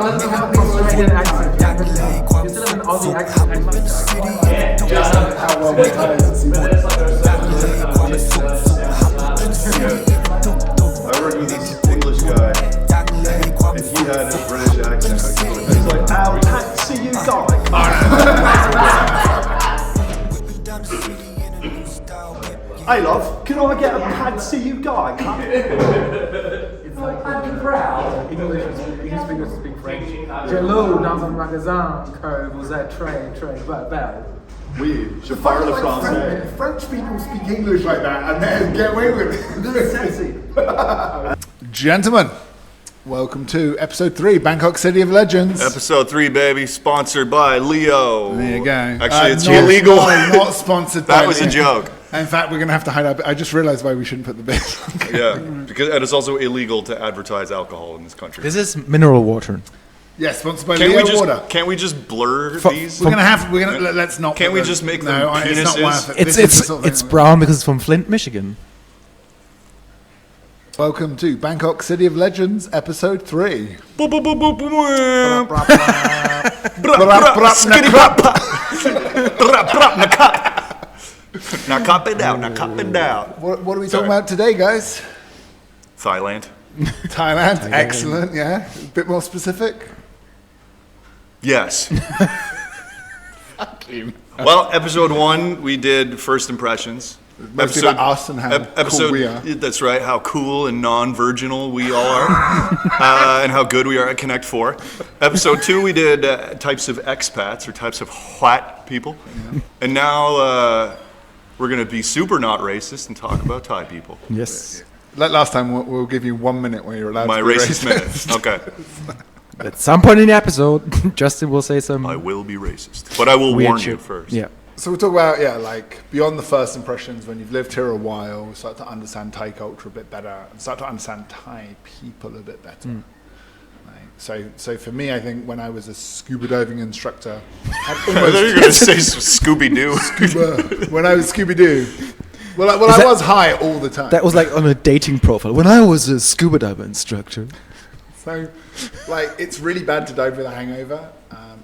doesn't have an Australian accent. You still have an Aussie accent. How well my time is. I worked with this English guy, and he had a British accent. He's like, we can't see you, Hey love, can I get a pad see you guy? It's like I'm proud. English speakers speak French. Hello, dans un magasin que vous êtes très belle. Oui, je parle français. French people speak English like that and then get away with it. That's sexy. Gentlemen, welcome to episode 3, Bangkok City of Legends. Episode 3, baby, sponsored by Leo. There you go. Actually, it's not, illegal. Not sponsored by That was Leo. a joke. In fact, we're going to have to hide our... I just realized why we shouldn't put the bit on. Yeah, because and it's also illegal to advertise alcohol in this country. This is mineral water. Yeah, sponsored by Leo Water. Can't we just blur these? We're going to let's not... Can't we just make them it's not penises? worth it. This is the sort of It's thing- brown because it's from Flint, Michigan. Welcome to Bangkok City of Legends, episode 3. Now cop it down. What are we talking about today, guys? Thailand. Thailand. Excellent, yeah. A bit more specific. Yes. Well, episode 1, we did first impressions. Mostly about us and how cool we are. That's right, how cool and non-virginal we all are, and how good we are at Connect 4. Episode 2, we did types of expats, or types of white people. Yeah. And now we're going to be super not racist and talk about Thai people. Yes. Like last time, we'll give you 1 minute where you're allowed My to be racist minute. Okay. At some point in the episode, Justin will say some I will be racist, but I will weird warn shit. you first. Yeah. So we'll talk about, like, beyond the first impressions, when you've lived here a while, start to understand Thai culture a bit better, and start to understand Thai people a bit better. Right? So for me, I think when I was a scuba diving instructor, I thought you were going to say Scooby-Doo. when I was Scooby-Doo, well, I was high all the time. That was like on a dating profile. When I was a scuba diver instructor. So, like, it's really bad to dive with a hangover.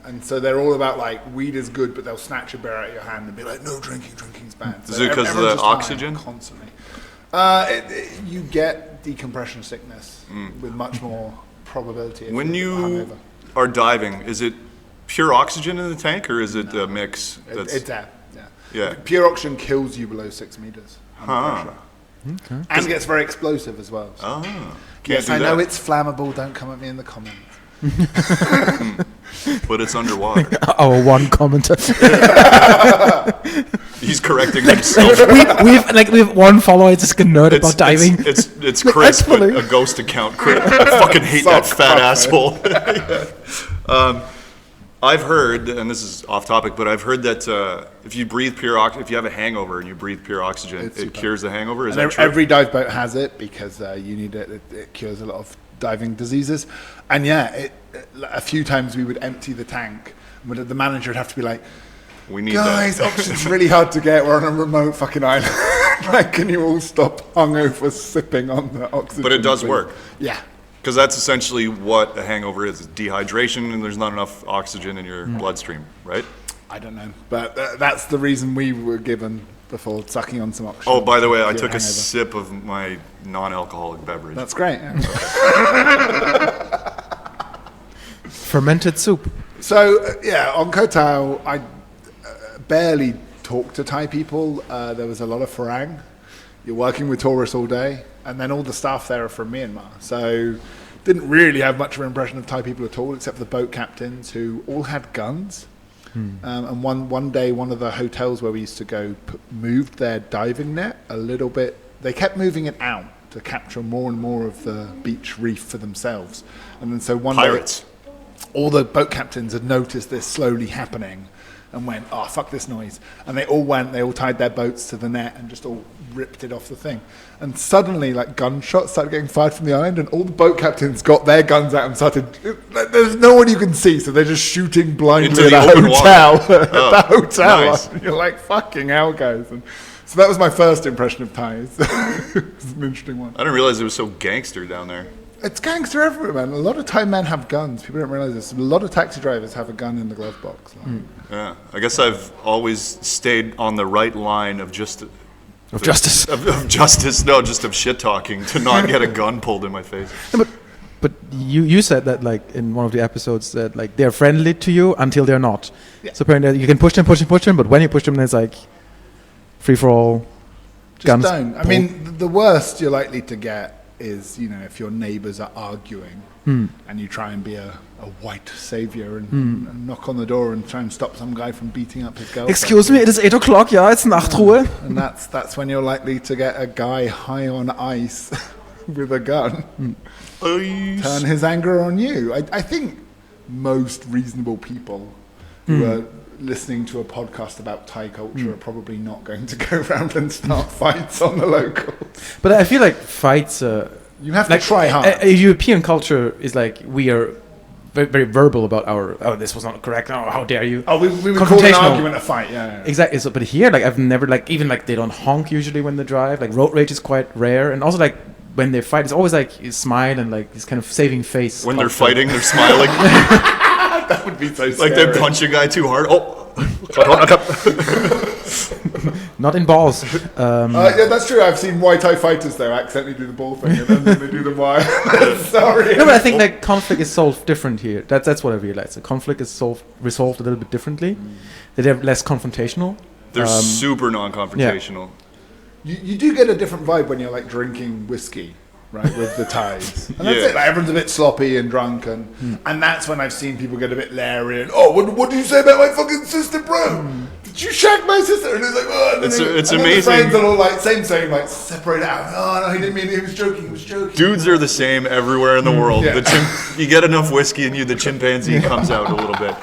And so they're all about, like, weed is good, but they'll snatch a beer out of your hand and be like, no, drinking's bad. So Is it because of the oxygen? Constantly. You get decompression sickness with much more probability. If When you're you hungover. are diving, is it pure oxygen in the tank, or is it a mix? It's air, yeah. Yeah. Pure oxygen kills you below 6 meters under pressure. Okay. And gets very explosive as well. So. Oh, can't Yes, do I that. know it's flammable. Don't come at me in the comments. But it's underwater. Our one commenter. He's correcting himself. we have one follower just a nerd about diving. It's Chris, but a ghost account. Chris, I fucking hate that fat asshole. I've heard, and this is off topic, but I've heard that if you breathe if you have a hangover and you breathe pure oxygen, it cures the hangover. Is that true? Every dive boat has it because you need it. It cures a lot of diving diseases. And a few times we would empty the tank, but the manager would have to be like, We need guys, that. oxygen's really hard to get. We're on a remote fucking island. Like, can you all stop hungover sipping on the oxygen? But it does please? work. Yeah. Because that's essentially what a hangover is. It's dehydration and there's not enough oxygen in your bloodstream, right? I don't know. But that's the reason we were given before sucking on some oxygen. Oh, by the way, I to took a hangover. sip of my non-alcoholic beverage. That's great. Yeah. Fermented soup. So, on Koh Tao, I barely talked to Thai people. There was a lot of Farang. You're working with tourists all day, and then all the staff there are from Myanmar. So, didn't really have much of an impression of Thai people at all, except for the boat captains who all had guns. And one day, one of the hotels where we used to go moved their diving net a little bit. They kept moving it out to capture more and more of the beach reef for themselves. And then so one Pirates. day, all the boat captains had noticed this slowly happening and went, oh, fuck this noise. And they all tied their boats to the net and just all ripped it off the thing. And suddenly, like, gunshots started getting fired from the island, and all the boat captains got their guns out and started, there's no one you can see, so they're just shooting blindly Into at the the open hotel. water. Oh, the hotel. nice. And you're like, fucking hell, guys. And so that was my first impression of Thais. It's an interesting one. I didn't realize it was so gangster down there. It's gangster everywhere, man. A lot of Thai men have guns. People don't realize this. A lot of taxi drivers have a gun in the glove box. Like. Yeah, I guess I've always stayed on the right line of justice. Of Justice, no, just of shit talking to not get a gun pulled in my face. No, but you said that like in one of the episodes that like they're friendly to you until they're not. Yeah. So apparently you can push them, but when you push them, it's like free for all. Just Guns don't. I mean, the worst you're likely to get is, if your neighbours are arguing and you try and be a white saviour and knock on the door and try and stop some guy from beating up his girlfriend. Excuse me, it is 8 o'clock. Yeah, it's Nachtruhe. And that's when you're likely to get a guy high on ice with a gun turn his anger on you. I think most reasonable people who are listening to a podcast about Thai culture are probably not going to go around and start fights on the locals. But I feel like fights. You have like, to try hard. European culture is like we are very, very verbal about our. Oh, this was not correct. Oh, how dare you? Oh, we would call an argument a fight. Yeah. Exactly. So, but here, like I've never even they don't honk usually when they drive. Like road rage is quite rare, and also like when they fight, it's always like you smile and like this kind of saving face. When they're fighting, they're smiling. That would be so scary. Like they punch a guy too hard. Oh. Not in balls. Yeah, that's true. I've seen Muay Thai fighters there accidentally do the ball thing and then they do the wire. Sorry. No, but I think like conflict is solved different here. That's what I realized. The conflict is resolved a little bit differently. They're less confrontational. They're super non-confrontational. Yeah. You do get a different vibe when you're like drinking whiskey, right, with the Thais. And that's it. Like, everyone's a bit sloppy and drunk, and that's when I've seen people get a bit leery and, what did you say about my fucking sister, bro? Did you shag my sister? And it's like, oh, it's and amazing. Friends are all like, same, like separate out. Oh no, he didn't mean it. He was joking. Dudes are the same everywhere in the world. Yeah. You get enough whiskey and the chimpanzee comes out a little bit.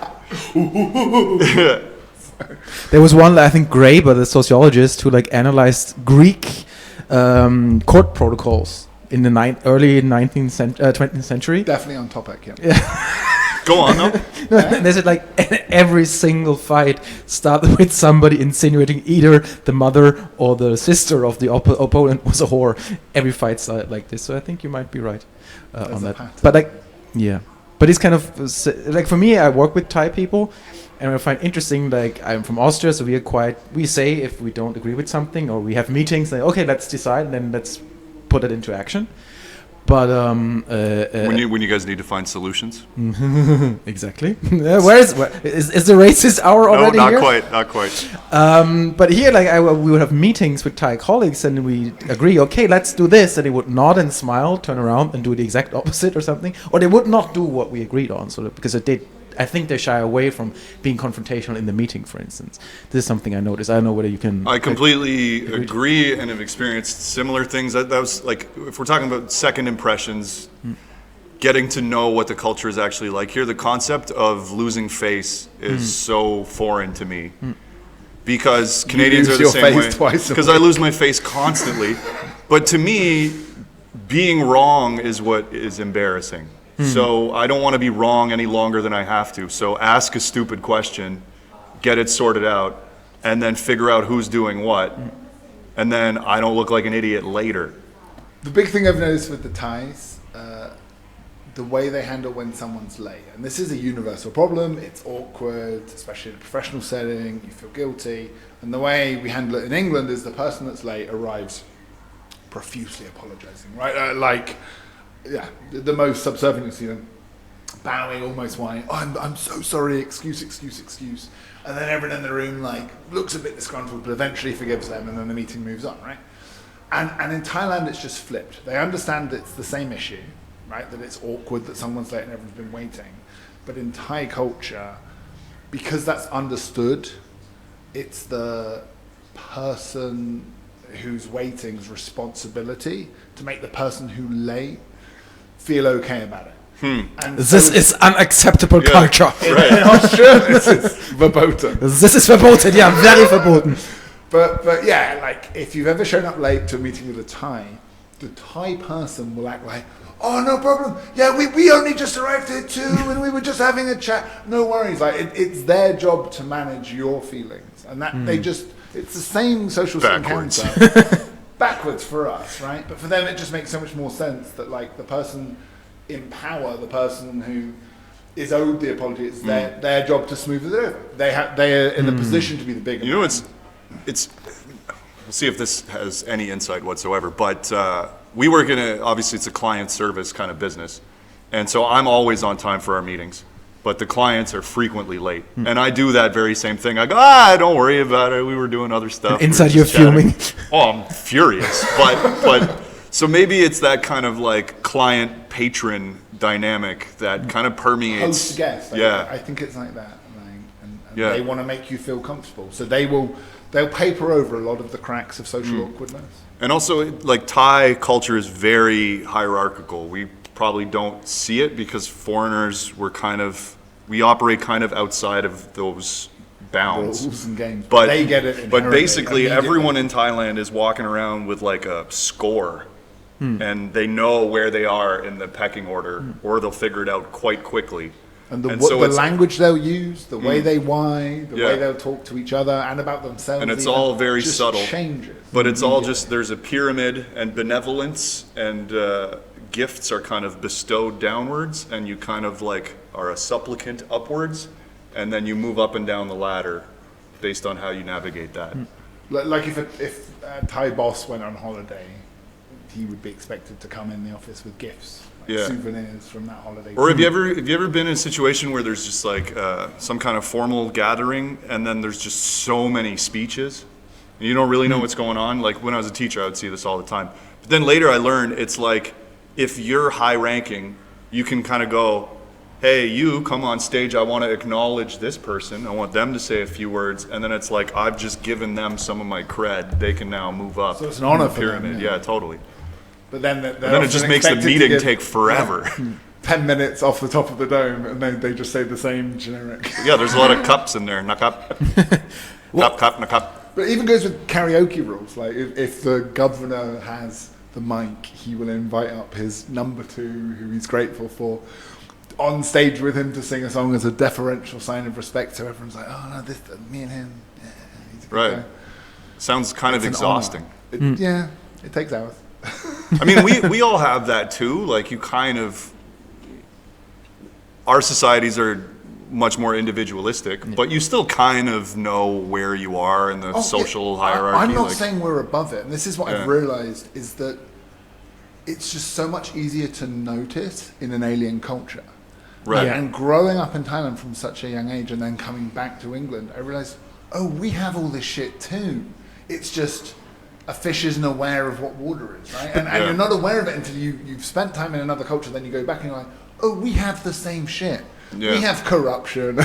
There was one, I think, Graeber, the sociologist, who like analyzed Greek court protocols in the early 20th century. Definitely on topic, yeah. Go on, though. They said like every single fight started with somebody insinuating either the mother or the sister of the opponent was a whore. Every fight started like this. So I think you might be right on that. Pattern. But like, yeah. But it's kind of like for me, I work with Thai people, and I find interesting. Like I'm from Austria, so we say if we don't agree with something or we have meetings, like okay, let's decide, and then let's put it into action. But when you guys need to find solutions. Exactly. Where is the racist hour already? No, here? not quite. But here, like we would have meetings with Thai colleagues, and we agree. Okay, let's do this, and they would nod and smile, turn around, and do the exact opposite or something, or they would not do what we agreed on. So because I think they shy away from being confrontational in the meeting, for instance. This is something I noticed. I don't know whether you can. I completely agree and have experienced similar things. That was like, if we're talking about second impressions, getting to know what the culture is actually like here, the concept of losing face is so foreign to me. Because Canadians are the same way. Because I lose my face constantly. But to me, being wrong is what is embarrassing. So I don't want to be wrong any longer than I have to. So ask a stupid question, get it sorted out, and then figure out who's doing what. And then I don't look like an idiot later. The big thing I've noticed with the Thais, the way they handle when someone's late. And this is a universal problem. It's awkward, especially in a professional setting. You feel guilty. And the way we handle it in England is the person that's late arrives profusely apologizing, right? Yeah, the most subservient you see them bowing, almost whining. Oh, I'm so sorry. Excuse. And then everyone in the room like looks a bit disgruntled, but eventually forgives them, and then the meeting moves on, right? And in Thailand, it's just flipped. They understand it's the same issue, right? That it's awkward that someone's late and everyone's been waiting. But in Thai culture, because that's understood, it's the person who's waiting's responsibility to make the person who's late feel okay about it. And this is unacceptable culture. In Austria, this is verboten. This is verboten, yeah, very verboten. But yeah, like if you've ever shown up late to a meeting with a Thai, the Thai person will act like, oh, no problem. Yeah, we only just arrived here too, and we were just having a chat. No worries. Like it's their job to manage your feelings, and that it's the same social encounter. backwards for us, right? But for them, it just makes so much more sense that like the person in power, the person who is owed the apology, it's their job to smooth it over. They are in the position to be the bigger. You know, it's. We'll see if this has any insight whatsoever. But we work in obviously it's a client service kind of business, and so I'm always on time for our meetings. But the clients are frequently late, and I do that very same thing. I go, don't worry about it. We were doing other stuff. And inside you're fuming. Oh, I'm furious. But so maybe it's that kind of like client patron dynamic that kind of permeates. Host to guest. I think it's like that. And they want to make you feel comfortable, so they'll paper over a lot of the cracks of social awkwardness. And also, like Thai culture is very hierarchical. We probably don't see it because foreigners we operate kind of outside of those bounds. Rules and games. But they get it. But basically, everyone in Thailand is walking around with like a score, and they know where they are in the pecking order, or they'll figure it out quite quickly. And the language they'll use, the way they way they'll talk to each other and about themselves. And it's all very subtle. Changes. But it's all just, there's a pyramid, and benevolence and gifts are kind of bestowed downwards, and you kind of like are a supplicant upwards, and then you move up and down the ladder based on how you navigate that. Like if a Thai boss went on holiday, he would be expected to come in the office with gifts. Souvenirs from that holiday. Or have you ever been in a situation where there's just like some kind of formal gathering, and then there's just so many speeches, and you don't really know what's going on? Like when I was a teacher, I would see this all the time. But then later I learned it's like if you're high ranking, you can kind of go, hey, you come on stage, I want to acknowledge this person, I want them to say a few words, and then it's like I've just given them some of my cred, they can now move up. So it's an honor the pyramid. for them. Yeah, totally. But then it just makes the meeting take forever. 10 minutes off the top of the dome, and they just say the same generic. Yeah, there's a lot of cups in there. Nakap. Cup, nakap. But it even goes with karaoke rules. Like if the governor has the mic, he will invite up his number two, who he's grateful for, on stage with him to sing a song as a deferential sign of respect. So everyone's like, oh no, this me and him. Yeah, he's a good guy. Sounds kind of exhausting. Yeah, it takes hours. I mean, we all have that too. Like you kind of, our societies are much more individualistic, but you still kind of know where you are in the social hierarchy. I'm not saying we're above it, and this is what I've realized is that it's just so much easier to notice in an alien culture. Right. And growing up in Thailand from such a young age and then coming back to England, I realized, we have all this shit too. It's just a fish isn't aware of what water is, right? And you're not aware of it until you've spent time in another culture, then you go back and you're like, we have the same shit. Yeah. We have corruption.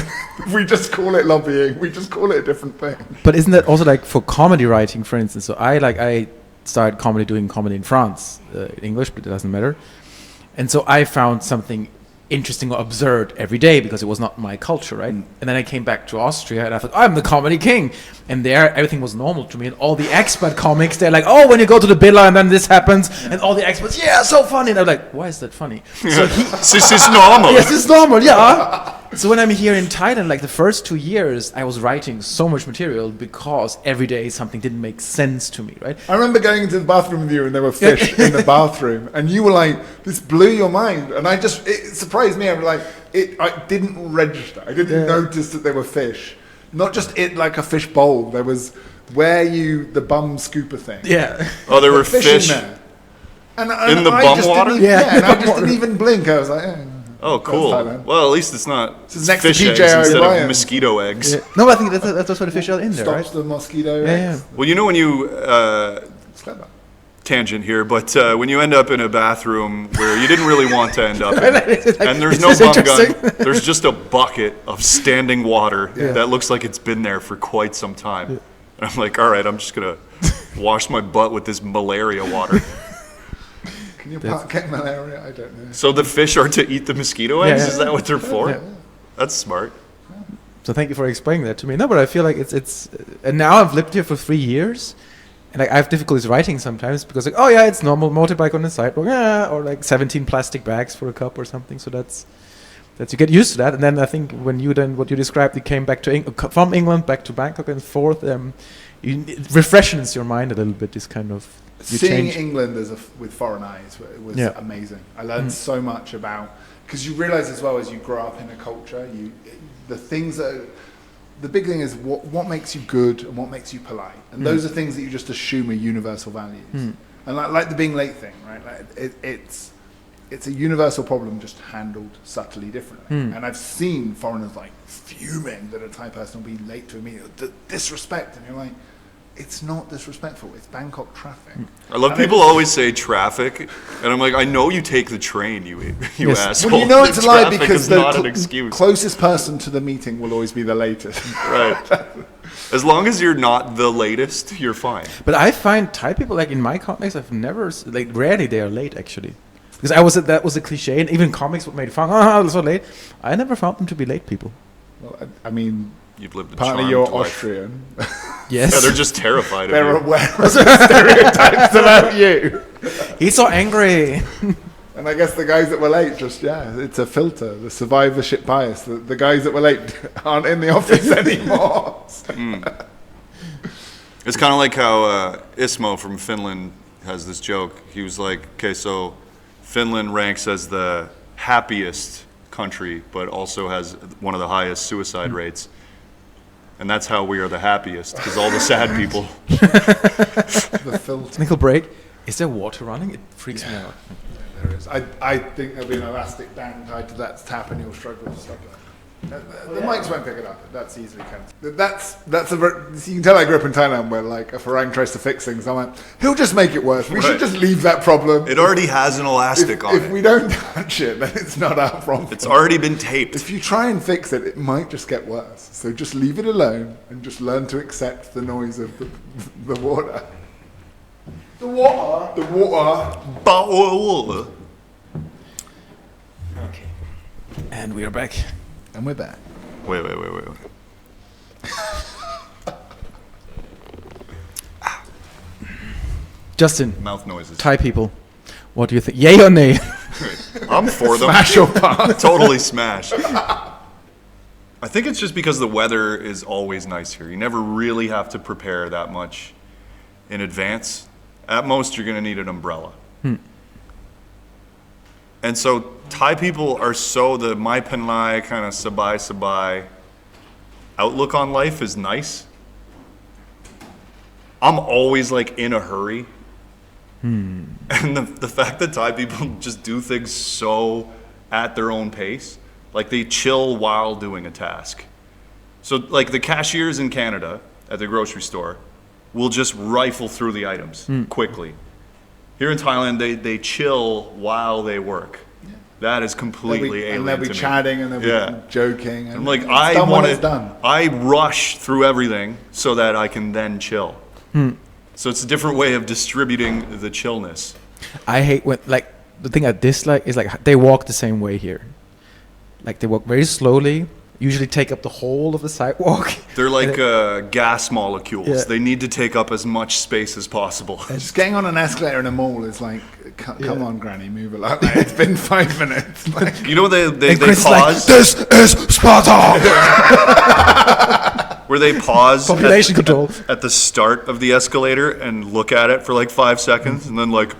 We just call it lobbying. We just call it a different thing. But isn't that also like for comedy writing, for instance? So I started doing comedy in France, English, but it doesn't matter. And so I found something interesting or absurd every day because it was not my culture, right? And then I came back to Austria and I thought, I'm the comedy king. And there, everything was normal to me. And all the expat comics, they're like, when you go to the Billa and then this happens. And all the expats, so funny. And I'm like, why is that funny? So this is normal. Yes, it's normal, yeah. So when I'm here in Thailand, like the first 2 years, I was writing so much material because every day something didn't make sense to me, right? I remember going into the bathroom with you and there were fish in the bathroom, and you were like, this blew your mind. And it surprised me. I was like, I didn't register. I didn't notice that there were fish. Not just like a fish bowl. There was the bum scooper thing. Yeah. Oh, there were fish in there. And in the bum water? And I just didn't even blink. I was like, oh, cool. Well, at least it's not fish eggs instead of mosquito eggs. Yeah. No, I think that's what the fish are in there, Stops right? the mosquito eggs. Well, you know when you... tangent here, but when you end up in a bathroom where you didn't really want to end up in, and there's no bum gun, there's just a bucket of standing water that looks like it's been there for quite some time. And I'm like, all right, I'm just going to wash my butt with this malaria water. Can you get malaria? I don't know. So the fish are to eat the mosquito eggs? Is that what they're for? Yeah. That's smart. So thank you for explaining that to me. No, but I feel like it's and now I've lived here for 3 years, and like I have difficulties writing sometimes because like, it's normal motorbike on the sidewalk, or like 17 plastic bags for a cup or something. So that's you get used to that, and then I think when what you described, you came back from England back to Bangkok and forth, it refreshes your mind a little bit. This kind of Seeing change. England with foreign eyes was Yeah. amazing. I learned so much about, because you realize as well as you grow up in a culture, the things that, the big thing is what makes you good and what makes you polite. And those are things that you just assume are universal values. And like the being late thing, right? Like it's a universal problem just handled subtly differently. And I've seen foreigners like fuming that a Thai person will be late to a meeting, disrespect, and you're like, it's not disrespectful, it's Bangkok traffic. I love people always say traffic, and I'm like, I know you take the train, you Yes. asshole. Well, you know it's a lie Traffic because is the not an excuse. closest person to the meeting will always be the latest. Right. As long as you're not the latest, you're fine. But I find Thai people, like in my context, I've never, like rarely they are late actually. Because that was a cliche, and even comics would make fun, they're so late. I never found them to be late people. Well, I mean, You've lived a partly charmed you're life. Austrian. Yes. Yeah, they're just terrified of They're you. aware of the stereotypes about you. He's so angry. And I guess the guys that were late it's a filter, the survivorship bias. The guys that were late aren't in the office anymore. It's kind of like how Ismo from Finland has this joke. He was like, okay, so Finland ranks as the happiest country, but also has one of the highest suicide rates. And that's how we are the happiest, because all the sad people. The filter. Technical break. Is there water running? It freaks me out. There is. I think there'll be an elastic band tied to that tap and you'll struggle to stop it. The mics won't pick it up. That's easily cancelled. You can tell I grew up in Thailand where like a Farang tries to fix things. I'm like, he'll just make it worse. We should Right. just leave that problem. It already has an elastic on If it. we don't touch it, then it's not our problem. It's already been taped. If you try and fix it, it might just get worse. So just leave it alone and just learn to accept the noise of the water. The water. The water. Okay. And we are back. And we're back. Wait. Justin, Mouth noises. Thai people, what do you think? Yay or nay? I'm for them. Smash your pass. Totally smash. I think it's just because the weather is always nice here. You never really have to prepare that much in advance. At most, you're going to need an umbrella. And so Thai people are so the Mai Penlai kind of sabai outlook on life is nice. I'm always like in a hurry. And the fact that Thai people just do things so at their own pace, like they chill while doing a task. So like the cashiers in Canada at the grocery store will just rifle through the items quickly. Here in Thailand, they chill while they work. That is completely alien And they'll be to me. chatting and they'll be joking. And I'm like, it's done when it's done. I rush through everything so that I can then chill. So it's a different way of distributing the chillness. I hate when, like, the thing I dislike is, like, they walk the same way here. Like, they walk very slowly, usually take up the whole of the sidewalk. They're like gas molecules. Yeah. They need to take up as much space as possible. Just getting on an escalator in a mall is like, come on, Granny, move along. Like, it's been 5 minutes. Like, You know, they Chris is like, pause, this is Sparta! where they pause Population control. at the start of the escalator and look at it for like 5 seconds and then like,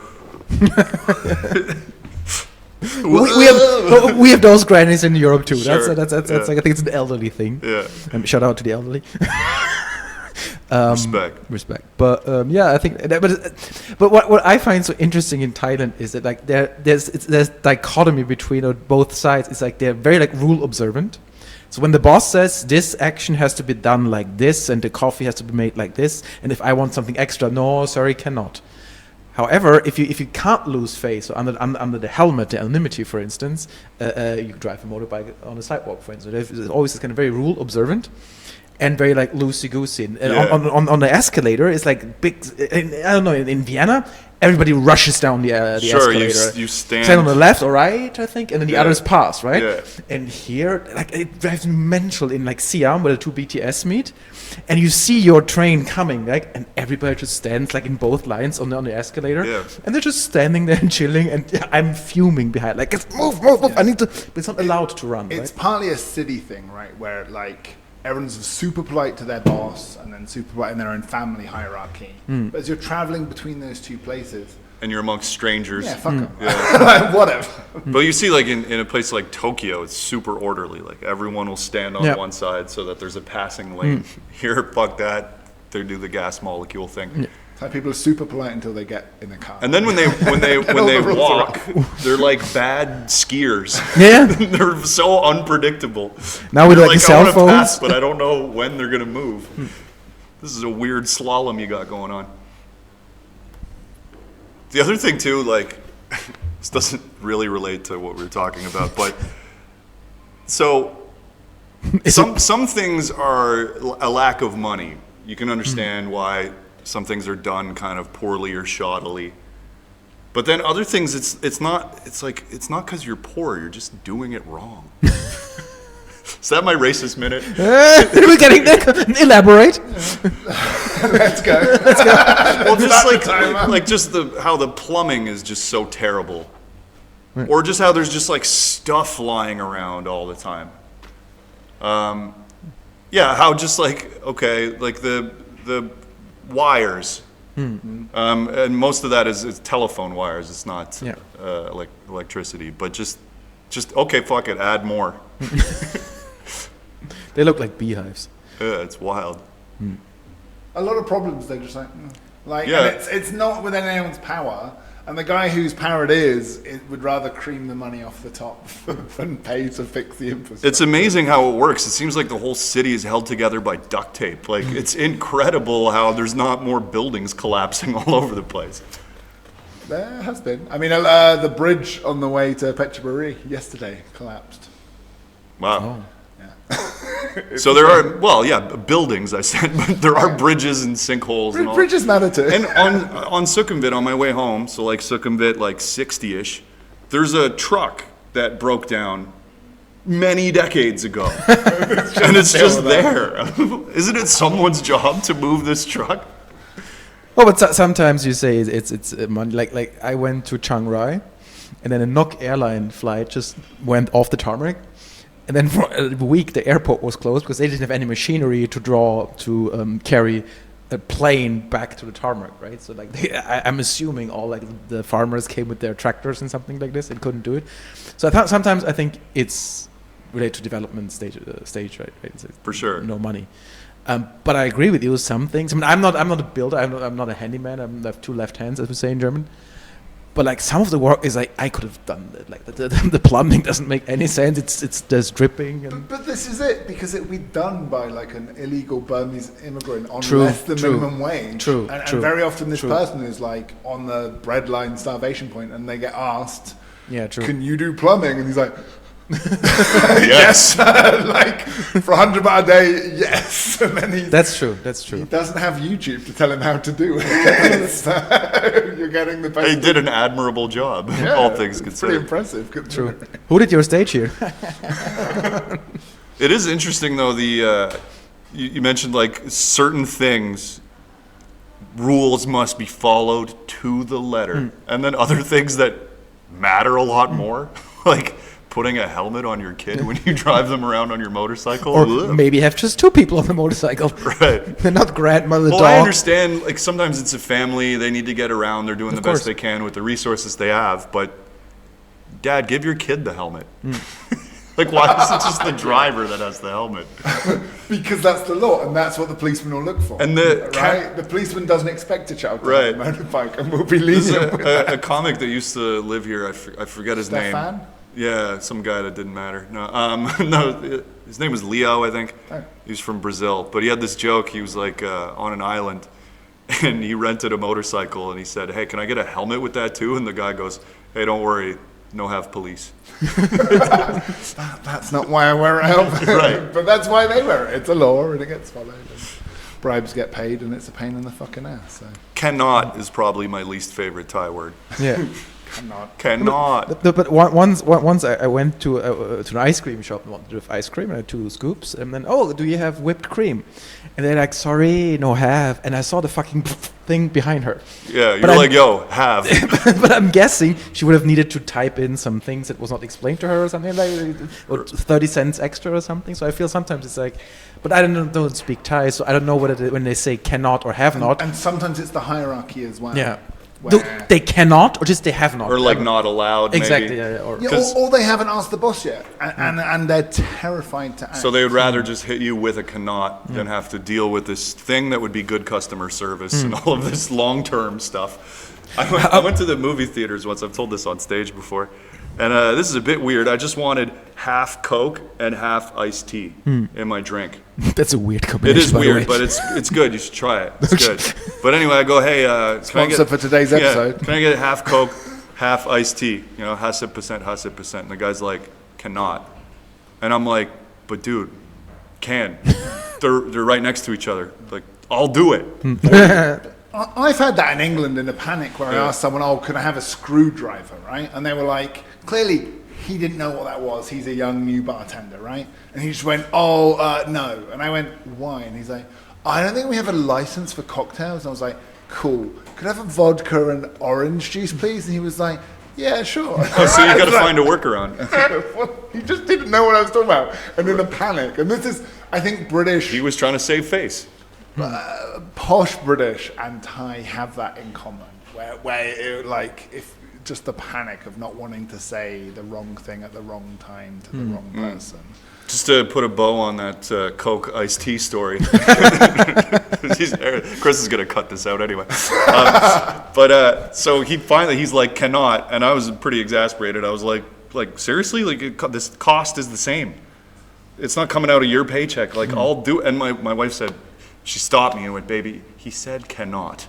we have those grannies in Europe too. Sure. That's Yeah. like, I think it's an elderly thing. yeah, Shout out to the elderly. respect. But yeah, I think but what I find so interesting in Thailand is that like there's dichotomy between both sides. It's like they're very like rule observant. So when the boss says this action has to be done like this and the coffee has to be made like this, and if I want something extra, no, sorry, cannot. However, if you can't lose face, so under the helmet, the anonymity, for instance, you drive a motorbike on the sidewalk, for instance. There's always this kind of very rule observant and very like loosey goosey. And Yeah. on the escalator, it's like big. I don't know. In Vienna, everybody rushes down the Sure, escalator. you stand. Stand on the left or right, I think, and then the Yeah. others pass, right? Yeah. And here, like, it drives me mental in like Siam, where the two BTS meet, and you see your train coming, like, and everybody just stands like in both lines on the escalator, Yeah. and they're just standing there and chilling, and I'm fuming behind, like, move! I need to, but it's not allowed to run, It's right? partly a city thing, right? Where like everyone's super polite to their boss and then super polite in their own family hierarchy. But as you're traveling between those two places, and you're amongst strangers. yeah, fuck 'em. Like, whatever. But you see, like in a place like Tokyo, it's super orderly. Like everyone will stand on one side so that there's a passing lane. Here, fuck that. They do the gas molecule thing. So people are super polite until they get in the car. And then when they walk, they're like bad skiers. Yeah. They're so unpredictable. Now with They're like the I cell want to pass, phones. but I don't know when they're gonna move. This is a weird slalom you got going on. The other thing too, like, this doesn't really relate to what we were talking about, but so some things are a lack of money. You can understand why some things are done kind of poorly or shoddily. But then other things, it's not because you're poor, you're just doing it wrong. Is that my racist minute? We're getting there. Elaborate. Let's go. Well, just like just how the plumbing is just so terrible, or just how there's just like stuff lying around all the time. Yeah, how just like like the wires, and most of that is telephone wires. It's not like electricity, but just okay, fuck it, add more. They look like beehives. Yeah, it's wild. A lot of problems, they're just like, Yeah. and it's not within anyone's power. And the guy whose power it is, would rather cream the money off the top than pay to fix the infrastructure. It's amazing how it works. It seems like the whole city is held together by duct tape. Like, it's incredible how there's not more buildings collapsing all over the place. There has been. I mean, the bridge on the way to Phetchaburi yesterday collapsed. Wow. So there are, buildings, I said, but there are bridges and sinkholes and all. Bridges matter too. And on Sukhumvit, on my way home, so like Sukhumvit, like 60-ish, there's a truck that broke down many decades ago. And it's just there. Isn't it someone's job to move this truck? Oh, but sometimes you say it's money. Like I went to Chiang Rai, and then a Nok airline flight just went off the tarmac. And then for a week, the airport was closed because they didn't have any machinery to carry a plane back to the tarmac, right? So like, I'm assuming all like the farmers came with their tractors and something like this and couldn't do it. So sometimes I think it's related to development stage, right? It's For sure. No money. But I agree with you. Some things. I mean, I'm not a builder. I'm not a handyman. I have two left hands, as we say in German. But like some of the work is like I could have done it. Like the plumbing doesn't make any sense. It's there's dripping. And But this is it, because it would be done by like an illegal Burmese immigrant on True, less than true, minimum wage. true, And true, very often this true. person is like on the breadline starvation point, and they get asked, yeah, true. "Can you do plumbing?" And he's like, Yes. like for 100 baht a day, yes. And then That's true. he doesn't have YouTube to tell him how to do it. So you're getting the best. He did an admirable job, Yeah, all things it's pretty considered. impressive. True. Who did your stage here? It is interesting, though, you mentioned, like, certain things, rules must be followed to the letter. And then other things that matter a lot more, like putting a helmet on your kid when you drive them around on your motorcycle. Or Ugh. maybe have just two people on the motorcycle. Right. They're not grandmother, Well, dog. I understand, like, sometimes it's a family, they need to get around, they're doing Of the best course. they can with the resources they have, but Dad, give your kid the helmet. Like, why is it just the driver that has the helmet? Because that's the law, and that's what the policeman will look for. And the right, the policeman doesn't expect a child to Right. have a motorbike, and will be There's lenient. with that. a comic that used to live here, I forget his name. Stefan? Yeah, some guy that didn't matter. No, no, his name was Leo, I think. Oh. He was from Brazil, but he had this joke. He was like on an island, and he rented a motorcycle, and he said, "Hey, can I get a helmet with that too?" And the guy goes, "Hey, don't worry, no have police." That's not why I wear a helmet. Right. But that's why they wear it. It's a law, and it gets followed. And bribes get paid, and it's a pain in the fucking ass. So. Cannot is probably my least favorite Thai word. Yeah. Cannot. But once I went to an ice cream shop and wanted to have ice cream, and I had 2 scoops, and then, oh, do you have whipped cream? And they're like, sorry, no have. And I saw the fucking thing behind her. Yeah, you're like, yo, have. But I'm guessing she would have needed to type in some things that was not explained to her or something, like, or 30 cents extra or something. So I feel sometimes it's like, but I don't speak Thai, so I don't know whether when they say cannot or have not. And sometimes it's the hierarchy as well. Yeah. where- They cannot, or just they have not. Or like not allowed, Exactly. maybe. Yeah, Yeah, or they haven't asked the boss yet, and they're terrified to ask. So they would rather just hit you with a cannot than have to deal with this thing that would be good customer service and all of this long-term stuff. I went to the movie theaters once. I've told this on stage before. And this is a bit weird. I just wanted half Coke and half iced tea in my drink. That's a weird combination. It is weird, but it's good. You should try it. It's good. But anyway, I go, hey, Sponsor for today's episode. Can I get half Coke, half iced tea? You know, half percent. And the guy's like, cannot. And I'm like, but dude, can. They're right next to each other. Like, I'll do it. I've had that in England in a panic where I asked someone, oh, can I have a screwdriver, right? And they were like, clearly he didn't know what that was. He's a young new bartender, right? And he just went, no. And I went, why? And he's like, I don't think we have a license for cocktails. And I was like, cool. Could I have a vodka and orange juice, please? And he was like, yeah, sure. Oh, so you got to find a workaround. He just didn't know what I was talking about. And in a panic. And this is, I think, British. He was trying to save face. Posh British and Thai have that in common, where like if just the panic of not wanting to say the wrong thing at the wrong time to the wrong person. Just to put a bow on that Coke iced tea story. Chris is gonna cut this out anyway. So he's like cannot, and I was pretty exasperated. I was like seriously, like this cost is the same. It's not coming out of your paycheck. Like I'll do. And my wife said. She stopped me and went, baby, he said cannot.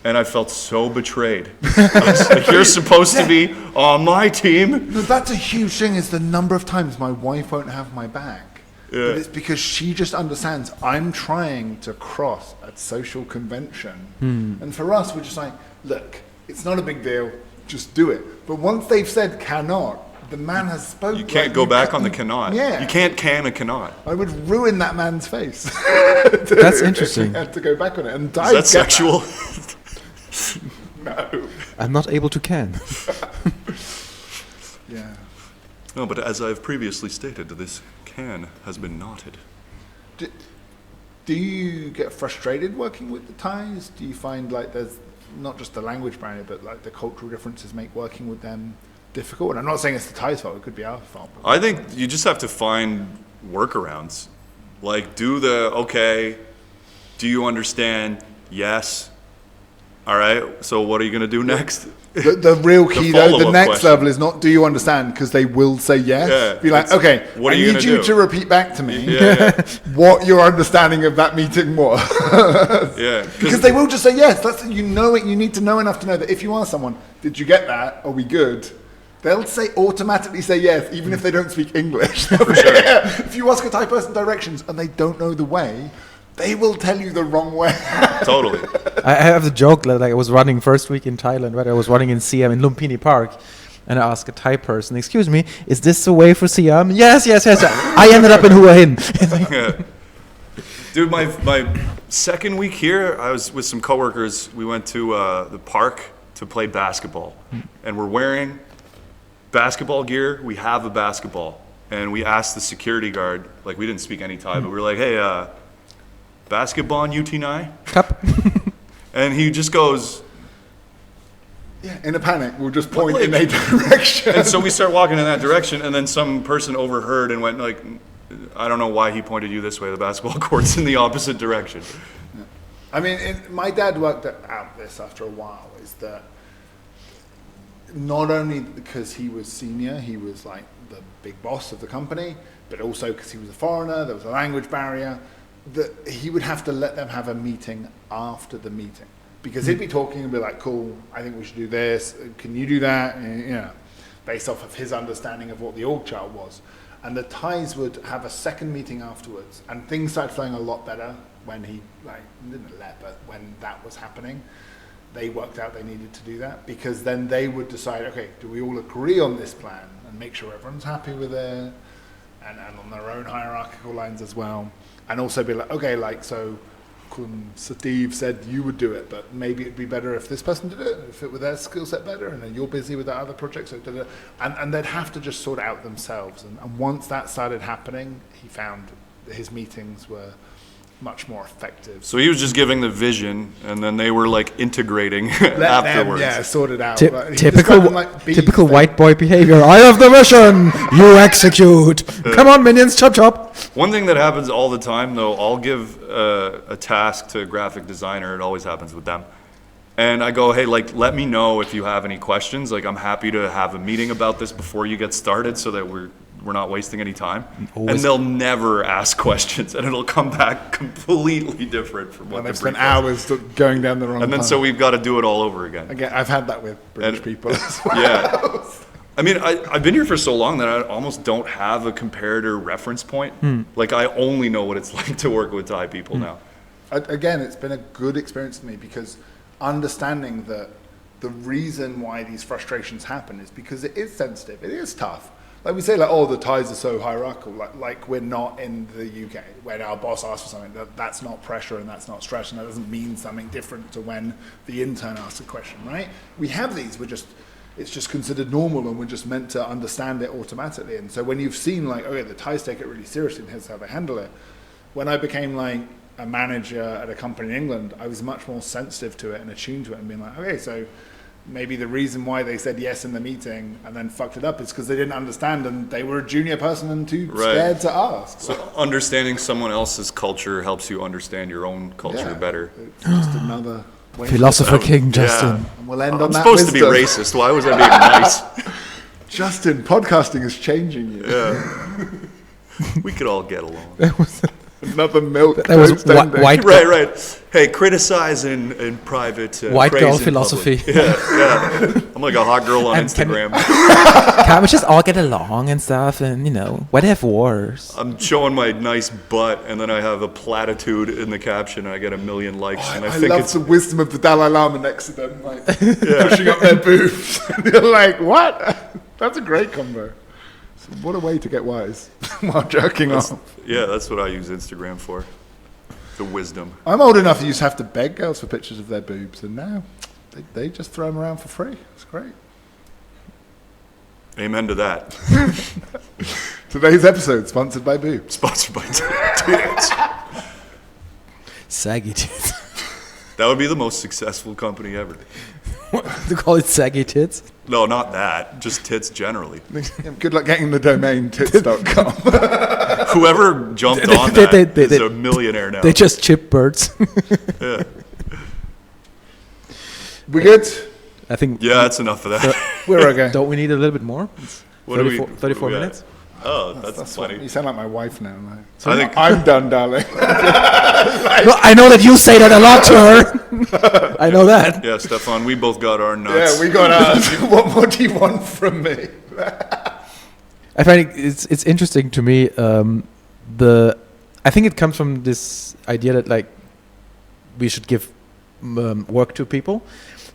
And I felt so betrayed. I was like, you're supposed to be on my team. No, that's a huge thing, is the number of times my wife won't have my back. Yeah. But it's because she just understands I'm trying to cross a social convention. And for us, we're just like, look, it's not a big deal, just do it. But once they've said cannot, the man has spoken. You can't go back on the cannot. Yeah. You can't can a cannot. I would ruin that man's face. That's interesting. Had to go back on it. And Is that sexual? No. I'm not able to can. Yeah. No, but as I've previously stated, this can has been knotted. Do you get frustrated working with the Thais? Do you find like there's not just the language barrier, but like the cultural differences make working with them difficult? And I'm not saying it's the Thais' fault, it could be our fault. I think you just have to find workarounds. Like, okay, do you understand? Yes. All right, so what are you going to do next? The real key, though, the follow-up next question. level is not do you understand, because they will say yes. Yeah, Be like, it's, okay, what are I you need gonna you do? to repeat back to me Yeah, what your understanding of that meeting was. yeah. Because they will just say yes. That's, you know it. You need to know enough to know that if you ask someone, did you get that? Are we good? They'll automatically say yes, even if they don't speak English. For sure. Yeah. If you ask a Thai person directions and they don't know the way, they will tell you the wrong way. Totally. I have the joke that like I was running first week in Thailand, right? I was running in Siam in Lumpini Park, and I asked a Thai person, "Excuse me, is this the way for Siam?" Yes. I ended up in Hua Hin. Yeah. Dude, my second week here, I was with some coworkers. We went to the park to play basketball, and we're wearing basketball gear. We have a basketball, and we asked the security guard, like we didn't speak any Thai, but we were like, "Hey, basketball in UT9?" Cup. And he just goes, Yeah, in a panic, we'll just point in a direction. and so we start walking in that direction, and then some person overheard and went like, I don't know why he pointed you this way. The basketball court's in the opposite direction. I mean, my dad worked out this after a while, is that not only because he was senior, he was like the big boss of the company, but also because he was a foreigner, there was a language barrier, that he would have to let them have a meeting after the meeting. Because he'd be talking and be like, cool, I think we should do this, can you do that? And, you know, based off of his understanding of what the org chart was. And the Thais would have a second meeting afterwards, and things started flowing a lot better when he, like, didn't let, but when that was happening. they worked out they needed to do that, because then they would decide, okay, do we all agree on this plan and make sure everyone's happy with it, and on their own hierarchical lines as well, and also be like, okay, like, so Steve said you would do it, but maybe it'd be better if this person did it, if it were their skill set better, and then you're busy with that other project, so and they'd have to just sort it out themselves. And once that started happening, he found that his meetings were much more effective. So he was just giving the vision, and then they were like integrating afterwards. Them, sort it out. Typical white boy behavior. I have the mission. You execute. Come on, minions, chop chop. One thing that happens all the time, though, I'll give a task to a graphic designer. It always happens with them. And I go, hey, like, let me know if you have any questions. Like, I'm happy to have a meeting about this before you get started so that we're not wasting any time. And they'll never ask questions, and it'll come back completely different from what they've spent hours going down the wrong And then path. So we've got to do it all over again. Again, I've had that with British people as well. Yeah. I mean, I've been here for so long that I almost don't have a comparator reference point. Like, I only know what it's like to work with Thai people now. Again, it's been a good experience to me, because understanding that the reason why these frustrations happen is because it is sensitive, it is tough. Like we say, like, oh, the Thais are so hierarchical. Like we're not in the UK. When our boss asks for something, that's not pressure and that's not stress, and that doesn't mean something different to when the intern asks a question, right? We have these. It's just considered normal, and we're just meant to understand it automatically. And so when you've seen, like, okay, the Thais take it really seriously, and here's how they handle it. When I became like a manager at a company in England, I was much more sensitive to it and attuned to it, and being like, okay, so maybe the reason why they said yes in the meeting and then fucked it up is because they didn't understand, and they were a junior person and too scared to ask. So understanding someone else's culture helps you understand your own culture better. It's just another Philosopher King, Justin. And we'll end on I'm that supposed to be wisdom. racist. Why was I being nice? Justin, podcasting is changing you. Yeah. We could all get along. Another milk. That was toast ending. white. Right. Hey, criticize in private. White praise girl in philosophy. public. Yeah. I'm like a hot girl on Instagram. Can't we just all get along and stuff? And why do they have wars? I'm showing my nice butt, and then I have a platitude in the caption, and I get 1 million likes. And I think love it's the wisdom of the Dalai Lama next to them, like pushing up their boobs. And you're like, what? That's a great combo. So what a way to get wise while jerking off. Yeah, that's what I use Instagram for. The wisdom. I'm old enough that you used to have to beg girls for pictures of their boobs, and now they just throw them around for free. It's great. Amen to that. Today's episode sponsored by boobs. Sponsored by tits. Saggy tits. That would be the most successful company ever. They call it saggy tits? No, not that. Just tits generally. Good luck getting the domain tits.com. Whoever jumped on that is a millionaire now. They just chip birds. Yeah. We good? I think. Yeah, that's enough of that. We're okay. Don't we need a little bit more? It's What do we- 34 yeah. minutes? Oh, that's funny. You sound like my wife now. Like, I think- I'm done, darling. No, I know that you say that a lot to her. I know that. Yeah, Stefan, we both got our nuts. Yeah, we got ours. What more do you want from me? I find it's interesting to me. I think it comes from this idea that like we should give work to people.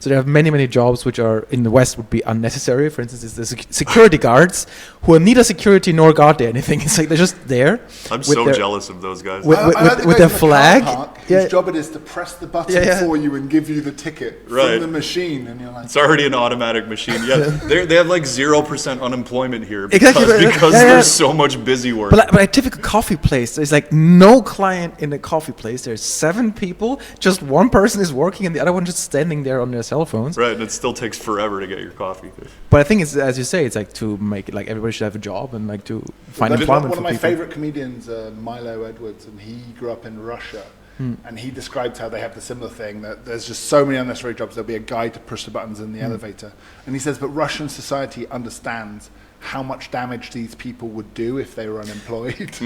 So there are many jobs which are in the West would be unnecessary. For instance, it's the security guards who are neither security nor guard anything. It's like they're just there. I'm so jealous of those guys. With their flag. His job it is to press the button for you and give you the ticket Right. from the machine, and you're like, It's already an automatic machine. Yeah, they have like 0% unemployment here Exactly, because yeah. there's so much busy work. But a typical coffee place, there's like no client in a coffee place. There's 7 people. Just one person is working, and the other one just standing there on their cell phones. Right, and it still takes forever to get your coffee. But I think it's, as you say, it's like to make it like everybody should have a job and like to find employment one for of my people. favorite comedians, Milo Edwards, and he grew up in Russia. And he described how they have the similar thing, that there's just so many unnecessary jobs. There'll be a guy to push the buttons in the elevator. And he says, but Russian society understands how much damage these people would do if they were unemployed.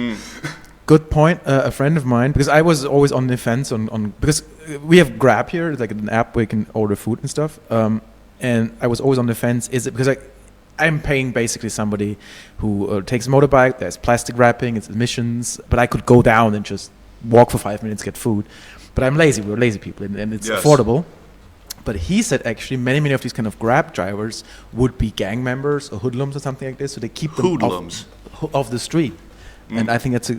Good point. A friend of mine, because I was always on the fence on because we have Grab here, it's like an app where you can order food and stuff. And I was always on the fence. Is it because I'm paying basically somebody who takes a motorbike, there's plastic wrapping, it's emissions, but I could go down and just walk for 5 minutes, get food. But I'm lazy. We're lazy people, and it's affordable. But he said actually many of these kind of Grab drivers would be gang members or hoodlums or something like this, so they keep them Hoodlums. off the street. And I think that's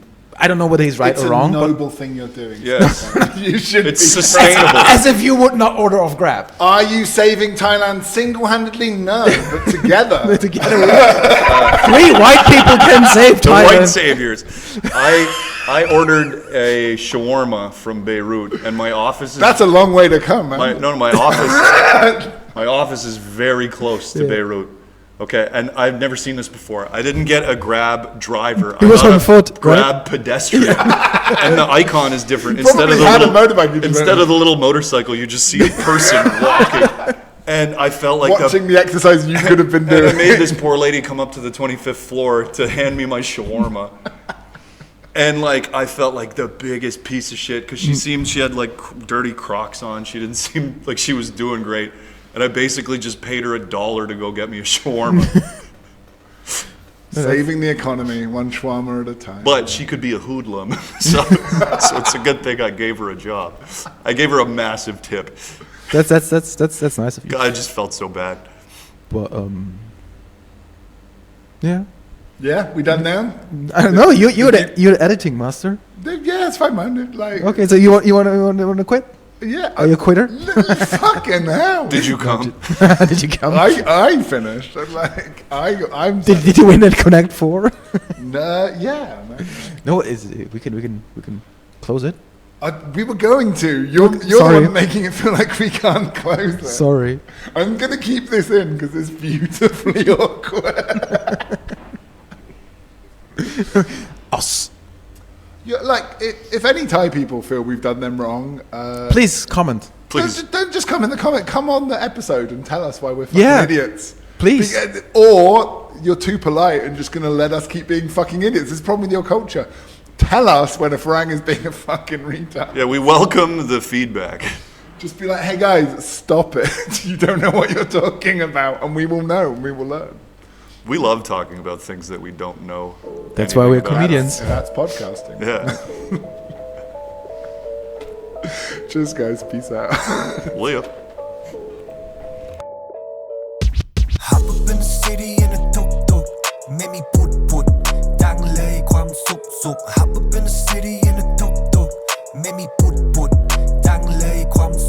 I don't know whether he's right it's or wrong. It's a but noble thing you're doing. Yes. You should It's be sustainable. as if you would not order off Grab. Are you saving Thailand single-handedly? No, but together. Together, 3 white people can save The Thailand. white saviors. I ordered a shawarma from Beirut, and my office is That's a long way to come, man. my office is very close to Beirut. Okay, and I've never seen this before. I didn't get a Grab driver. He was on foot, Grab right? pedestrian, and the icon is different. Probably had a motorbike. Instead of the little motorcycle, you just see a person walking. And I felt like watching the exercise you could have been and I doing. made this poor lady come up to the 25th floor to hand me my shawarma. And like I felt like the biggest piece of shit because she had like dirty Crocs on. She didn't seem like she was doing great. And I basically just paid her $1 to go get me a shawarma. Saving the economy, one shawarma at a time. But she could be a hoodlum. So it's a good thing I gave her a job. I gave her a massive tip. That's nice of you. I just felt so bad. But yeah. Yeah, we done now? I don't know. You're the editing master. Yeah, it's fine, man. Like, Okay, so you want to quit? yeah. Are you a quitter? Fucking hell. Did you come? Did you come? I finished. I'm like, I'm. Did you win at Connect 4? Yeah. Man. No, we can close it. We were going to. You're the Sorry. one making it feel like we can't close it. Sorry. I'm gonna keep this in because it's beautifully awkward. Us. Yeah, like if any Thai people feel we've done them wrong, Please comment. Please. don't just come in the comment. Come on the episode and tell us why we're fucking Yeah. idiots. Please. Or you're too polite and just gonna let us keep being fucking idiots. It's a problem with your culture. Tell us when a Farang is being a fucking retard. Yeah, we welcome the feedback. Just be like, hey guys, stop it. You don't know what you're talking about, and we will know. And we will learn. We love talking about things that we don't know. That's why we're anything about. comedians. That's podcasting. Yeah. Cheers, guys. Peace out. Leah. Hop up in the city in a tuk-tuk Make me put ดังเลยความสุข Hop up in the city in a tuk-tuk Make me put ดังเลยความสุข